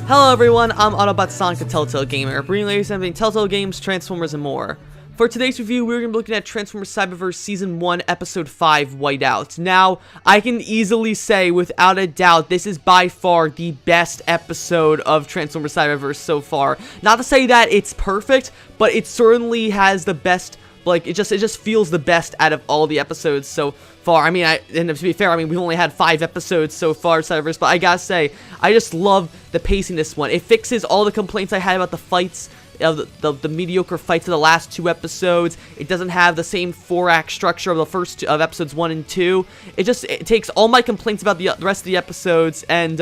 Hello everyone, I'm Autobot Sonic the Telltale Gamer, bringing latest everything Telltale games, Transformers, and more. For today's review, we're going to be looking at Transformers Cyberverse Season 1, Episode 5, Whiteout. Now, I can easily say, without a doubt, this is by far the best episode of Transformers Cyberverse so far. Not to say that it's perfect, but it certainly has the best, like, it just feels the best out of all the episodes so far. I mean, and to be fair, I mean, we've only had 5 episodes so far, Cyberverse, but I gotta say, I just love the pacing of this one. It fixes all the complaints I had about the fights, the mediocre fights of the last 2 episodes. It doesn't have the same 4-act structure of the first of episodes 1 and 2. It takes all my complaints about the rest of the episodes and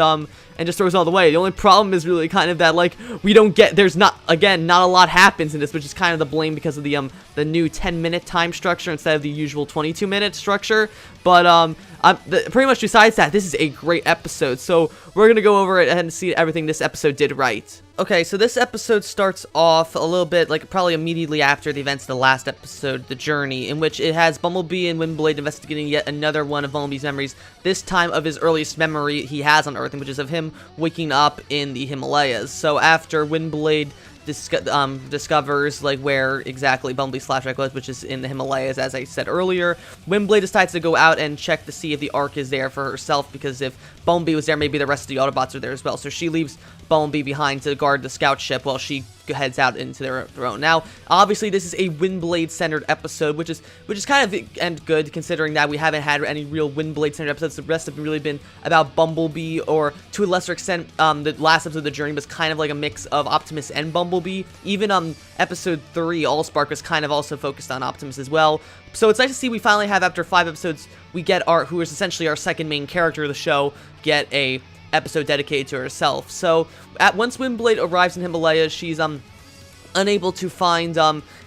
just throws it all the way. The only problem is really kind of that, like, we don't get, there's not a lot happens in this, which is kind of the blame because of the new 10-minute time structure instead of the usual 22-minute structure. But pretty much besides that, this is a great episode, so we're gonna go over it and see everything this episode did right. Okay, so this episode starts off a little bit, like, probably immediately after the events of the last episode, The Journey, in which it has Bumblebee and Windblade investigating yet another one of Bumblebee's memories, this time of his earliest memory he has on Earth, which is of him waking up in the Himalayas. So after Windblade discovers, like, where exactly Bumblebee's flashback was, which is in the Himalayas, as I said earlier, Windblade decides to go out and check to see if the Ark is there for herself, because if Bumblebee was there, maybe the rest of the Autobots are there as well. So she leaves Bumblebee behind to guard the scout ship while she heads out into their own. Now, obviously, this is a Windblade-centered episode, which is kind of good, considering that we haven't had any real Windblade-centered episodes. The rest have really been about Bumblebee, or to a lesser extent, the last episode of The Journey was kind of like a mix of Optimus and Bumblebee. Even episode 3, Allspark, was kind of also focused on Optimus as well. So it's nice to see we finally have, after 5 episodes, we get who is essentially our second main character of the show, get a episode dedicated to herself. So once Windblade arrives in Himalayas, she's unable to find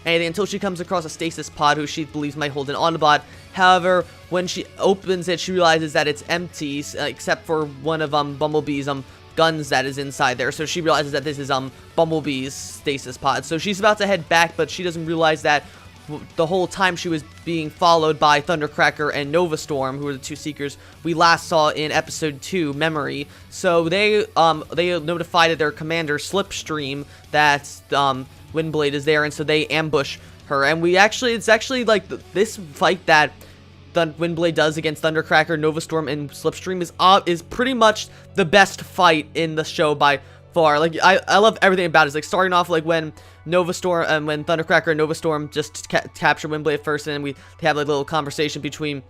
anything until she comes across a stasis pod who she believes might hold an Autobot. However, when she opens it, she realizes that it's empty, except for one of Bumblebee's guns that is inside there. So she realizes that this is Bumblebee's stasis pod. So she's about to head back, but she doesn't realize that the whole time she was being followed by Thundercracker and Nova Storm, who are the 2 Seekers we last saw in episode 2, Memory. So they notified their commander, Slipstream, that Windblade is there, and so they ambush her. And it's actually like this fight that Windblade does against Thundercracker, Nova Storm, and Slipstream is pretty much the best fight in the show by far. Like, I love everything about it. It's like starting off like when Nova Storm when Thundercracker and Nova Storm just capture Windblade at first, and then they have a little conversation between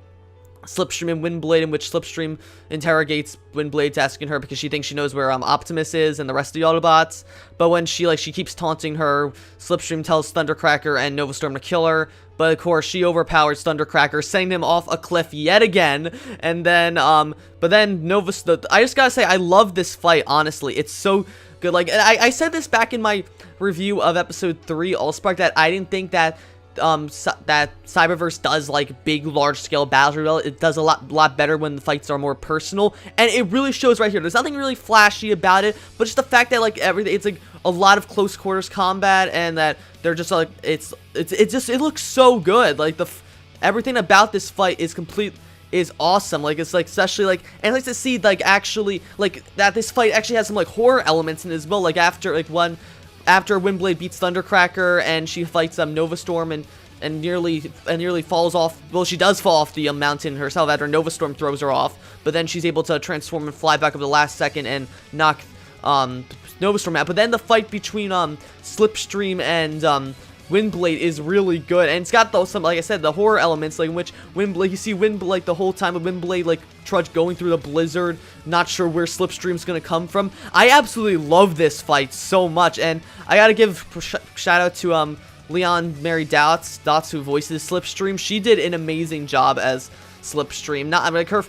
Slipstream and Windblade, in which Slipstream interrogates Windblade, asking her because she thinks she knows where Optimus is and the rest of the Autobots. But when she keeps taunting her, Slipstream tells Thundercracker and Nova Storm to kill her. But of course, she overpowers Thundercracker, sending him off a cliff yet again. And then, but then I just gotta say, I love this fight. Honestly, it's so good. Like, I said this back in my review of episode 3, Allspark, that I didn't think that that Cyberverse does like big, large-scale battles well. It does a lot better when the fights are more personal, and it really shows right here. There's nothing really flashy about it, but just the fact that like everything, it's like a lot of close quarters combat, and that they're just like it looks so good. Like everything about this fight is awesome. Like, it's like, especially like, and I like to see like actually like that this fight actually has some like horror elements in it as well. Like after Windblade beats Thundercracker and she fights Nova Storm and nearly falls off. Well, she does fall off the mountain herself after Nova Storm throws her off, but then she's able to transform and fly back up the last second and knock Nova Storm out. But then the fight between Slipstream and Windblade is really good, and it's got some, like I said, the horror elements, like in which Windblade, you see Windblade like the whole time of Windblade like trudge going through the blizzard, not sure where Slipstream's gonna come from. I absolutely love this fight so much, and I gotta give shout out to Leon Mary Dots, who voices Slipstream. She did an amazing job as Slipstream. Not, I mean, like her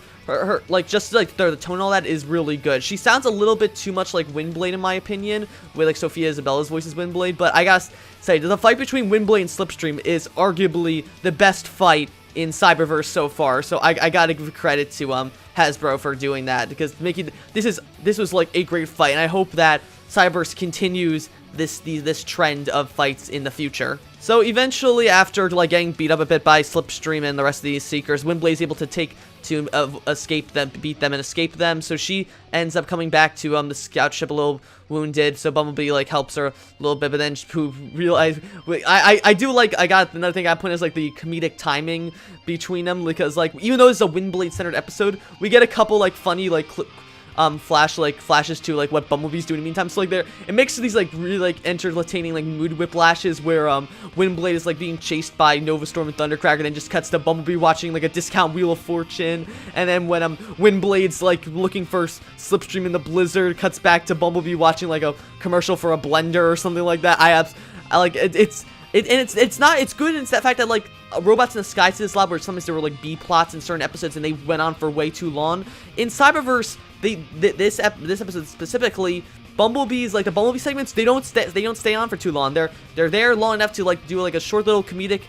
like just like the tone and all that is really good. She sounds a little bit too much like Windblade in my opinion, with like Sophia Isabella's voice as Windblade, but I gotta say the fight between Windblade and Slipstream is arguably the best fight in Cyberverse so far. So I gotta give credit to Hasbro for doing that, because this was like a great fight, and I hope that Cyberverse continues this trend of fights in the future. So eventually, after like getting beat up a bit by Slipstream and the rest of these Seekers, Windblade is able to escape them, beat them, and escape them. So she ends up coming back to the scout ship a little wounded. So Bumblebee like helps her a little bit, but then who realize I do like another thing I put is like the comedic timing between them, because like even though it's a Windblade centered episode, we get a couple like funny like flashes to like what Bumblebee's doing in the meantime. So like it makes these like really like entertaining like mood whiplashes where Windblade is like being chased by Novastorm and Thundercracker, and then just cuts to Bumblebee watching like a discount Wheel of Fortune, and then when Windblade's like looking for Slipstream in the blizzard, cuts back to Bumblebee watching like a commercial for a blender or something like that. I like it. It's good in that fact that like Robots in the Sky to this lab, where sometimes there were like B plots in certain episodes and they went on for way too long. In Cyberverse, this episode specifically, Bumblebee's like the Bumblebee segments, they don't stay on for too long. They're there long enough to like do like a short little comedic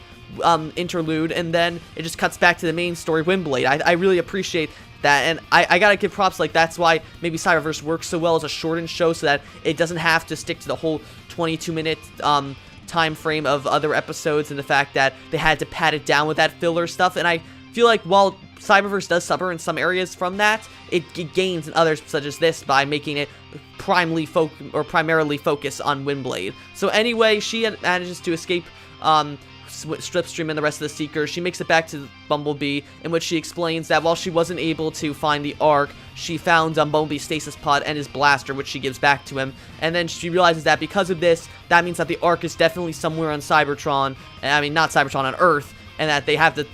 interlude, and then it just cuts back to the main story, Windblade. I really appreciate that, and I gotta give props. Like that's why maybe Cyberverse works so well as a shortened show, so that it doesn't have to stick to the whole 22-minute time frame of other episodes, and the fact that they had to pad it down with that filler stuff. And I feel like while Cyberverse does suffer in some areas from that, it gains in others, such as this, by making it primarily focus on Windblade. So anyway, she manages to escape Slipstream and the rest of the Seekers. She makes it back to Bumblebee, in which she explains that while she wasn't able to find the Ark, she found Bumblebee's stasis pod and his blaster, which she gives back to him. And then she realizes that because of this, that means that the Ark is definitely somewhere on Cybertron, I mean not Cybertron, on Earth, and that they have to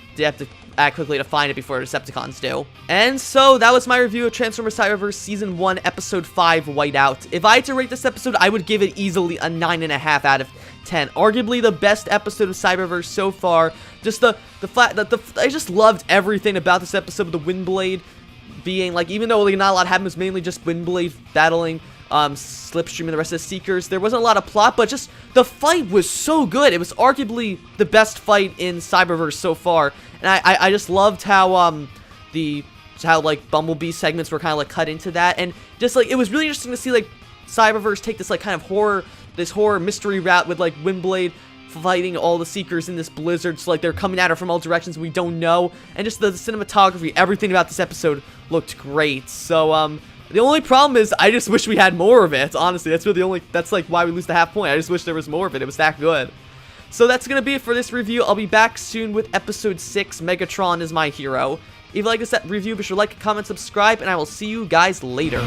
act quickly to find it before Decepticons do. And so that was my review of Transformers Cyberverse Season 1, Episode 5, Whiteout. If I had to rate this episode, I would give it easily a 9.5 out of 10. Arguably the best episode of Cyberverse so far. Just I just loved everything about this episode, with the Windblade being like, even though like not a lot happened, it was mainly just Windblade battling Slipstream and the rest of the Seekers. There wasn't a lot of plot, but just the fight was so good. It was arguably the best fight in Cyberverse so far, and I just loved how like Bumblebee segments were kind of like cut into that, and just like it was really interesting to see like Cyberverse take this like kind of horror mystery route with like Windblade fighting all the Seekers in this blizzard, so like they're coming at her from all directions we don't know, and just the cinematography, everything about this episode looked great. So the only problem is I just wish we had more of it. Honestly, that's like why we lose the half point. I just wish there was more of it. It was that good. So that's gonna be it for this review. I'll be back soon with episode 6, Megatron is my hero. If you like this review, be sure to like, comment, subscribe, and I will see you guys later.